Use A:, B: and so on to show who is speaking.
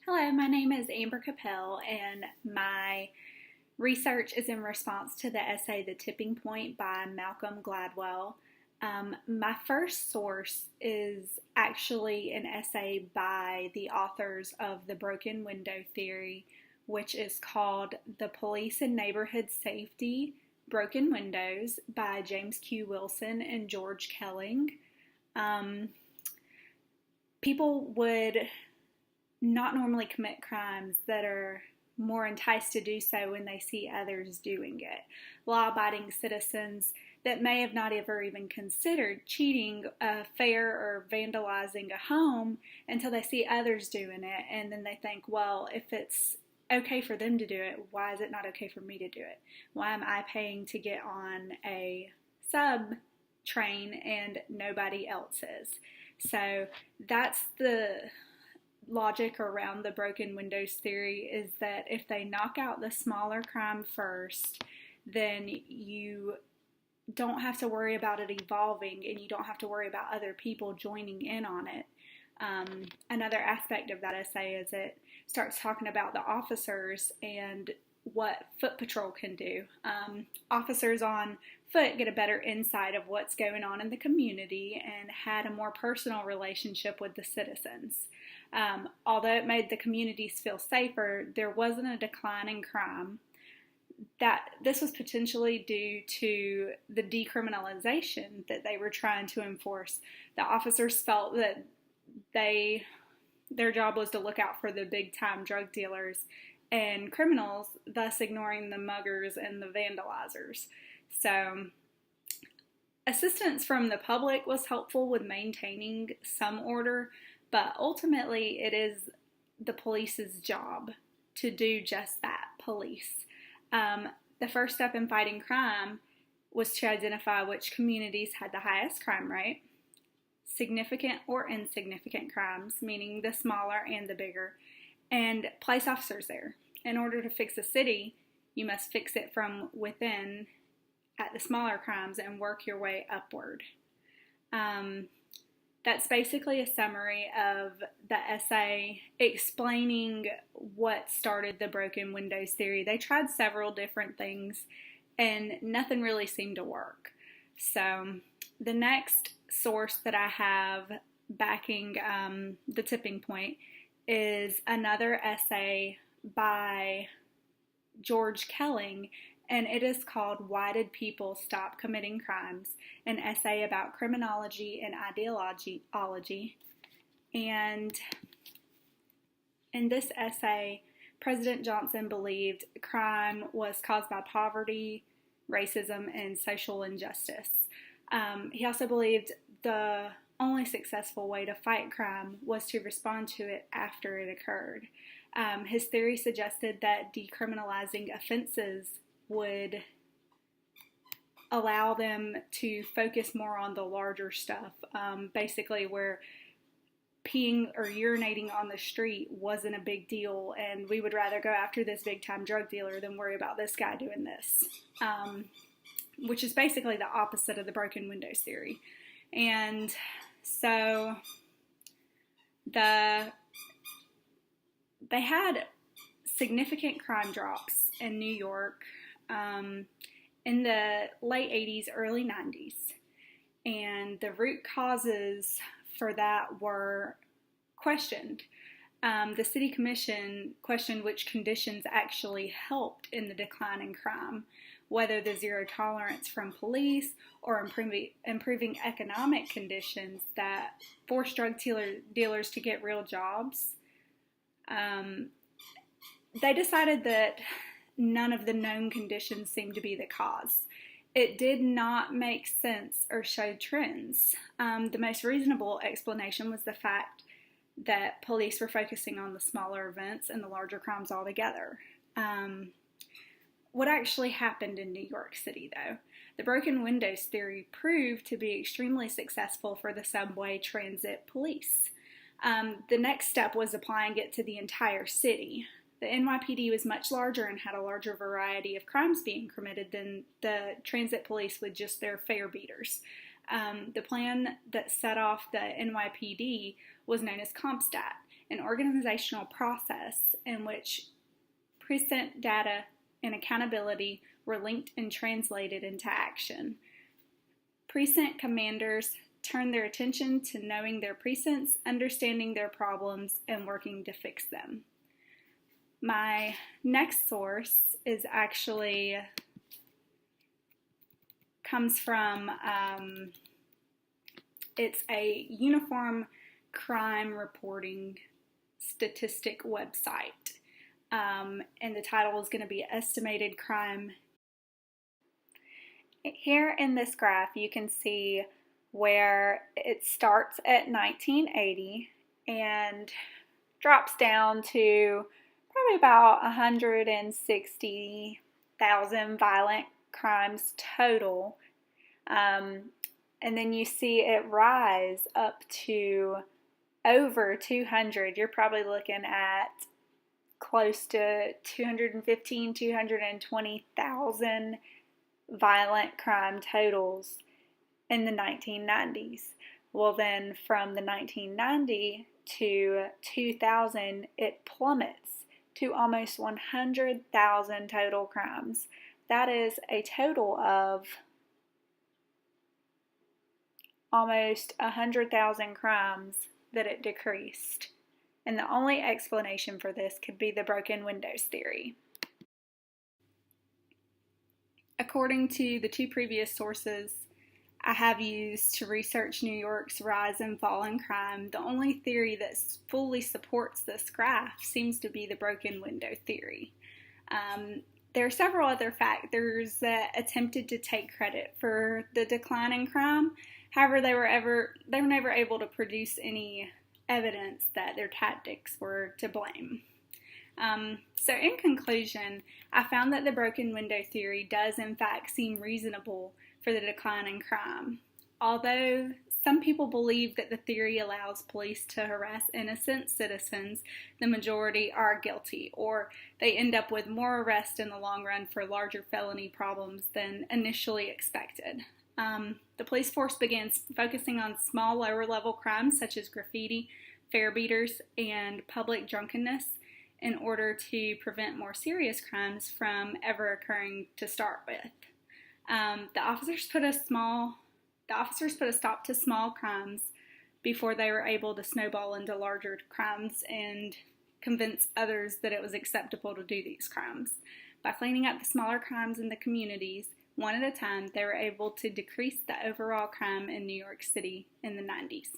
A: Hello, my name is Amber Capel, and my research is in response to the essay The Tipping Point by Malcolm Gladwell. My first source is actually an essay by the authors of The Broken Window Theory, which is called The Police and Neighborhood Safety Broken Windows by James Q. Wilson and George Kelling. Um, People would not normally commit crimes that are more enticed to do so when they see others doing it. Law-abiding citizens that may have not ever even considered cheating a fare or vandalizing a home until they see others doing it, and then they think, well, if it's okay for them to do it, why is it not okay for me to do it? Why am I paying to get on a sub train and nobody else is? So that's the logic around the broken windows theory, is that if they knock out the smaller crime first, then you don't have to worry about it evolving and you don't have to worry about other people joining in on it. Another aspect of that essay is it starts talking about the officers and what foot patrol can do. Officers on foot get a better insight of what's going on in the community and had a more personal relationship with the citizens. Although it made the communities feel safer, there wasn't a decline in crime. That this was potentially due to the decriminalization that they were trying to enforce. The officers felt that their job was to look out for the big time drug dealers and criminals, thus ignoring the muggers and the vandalizers. So assistance from the public was helpful with maintaining some order, but ultimately it is the police's job to do just that, police. The first step in fighting crime was to identify which communities had the highest crime rate, significant or insignificant crimes, meaning the smaller and the bigger, and place officers there. In order to fix a city, you must fix it from within at the smaller crimes and work your way upward. That's basically a summary of the essay explaining what started the broken windows theory. They tried several different things and nothing really seemed to work. So the next source that I have backing the tipping point is another essay by George Kelling, and it is called Why Did People Stop Committing Crimes? An essay about criminology and ideology. And in this essay, President Johnson believed crime was caused by poverty, racism, and social injustice. He also believed the only successful way to fight crime was to respond to it after it occurred. His theory suggested that decriminalizing offenses would allow them to focus more on the larger stuff, basically where peeing or urinating on the street wasn't a big deal, and we would rather go after this big time drug dealer than worry about this guy doing this, which is basically the opposite of the broken windows theory. And so they had significant crime drops in New York in the late 80s, early 90s. And the root causes for that were questioned. The city commission questioned which conditions actually helped in the decline in crime, whether the zero tolerance from police or improving economic conditions that forced drug dealers to get real jobs. They decided that none of the known conditions seemed to be the cause. It did not make sense or show trends. The most reasonable explanation was the fact that police were focusing on the smaller events and the larger crimes altogether. What actually happened in New York City, though? The broken windows theory proved to be extremely successful for the subway transit police. The next step was applying it to the entire city. The NYPD was much larger and had a larger variety of crimes being committed than the transit police with just their fare beaters. The plan that set off the NYPD was known as CompStat, an organizational process in which precinct data and accountability were linked and translated into action. Precinct commanders turned their attention to knowing their precincts, understanding their problems, and working to fix them. My next source is actually comes from, it's a uniform crime reporting statistic website. And the title is going to be Estimated Crime. Here in this graph, you can see where it starts at 1980 and drops down to probably about 160,000 violent crimes total. And then you see it rise up to over 200. You're probably looking at close to 215, 220,000 violent crime totals in the 1990s. Well, then from the 1990 to 2000, it plummets to almost 100,000 total crimes. That is a total of almost 100,000 crimes that it decreased. And the only explanation for this could be the broken windows theory. According to the two previous sources I have used to research New York's rise and fall in crime, the only theory that fully supports this graph seems to be the broken window theory. There are several other factors that attempted to take credit for the decline in crime. However, they were never able to produce any evidence that their tactics were to blame. So in conclusion, I found that the broken window theory does in fact seem reasonable for the decline in crime. Although some people believe that the theory allows police to harass innocent citizens, the majority are guilty, or they end up with more arrests in the long run for larger felony problems than initially expected. The police force began focusing on small, lower-level crimes such as graffiti, fare beaters, and public drunkenness in order to prevent more serious crimes from ever occurring to start with. The officers put a stop to small crimes before they were able to snowball into larger crimes and convince others that it was acceptable to do these crimes. By cleaning up the smaller crimes in the communities, one at a time, they were able to decrease the overall crime in New York City in the 90s.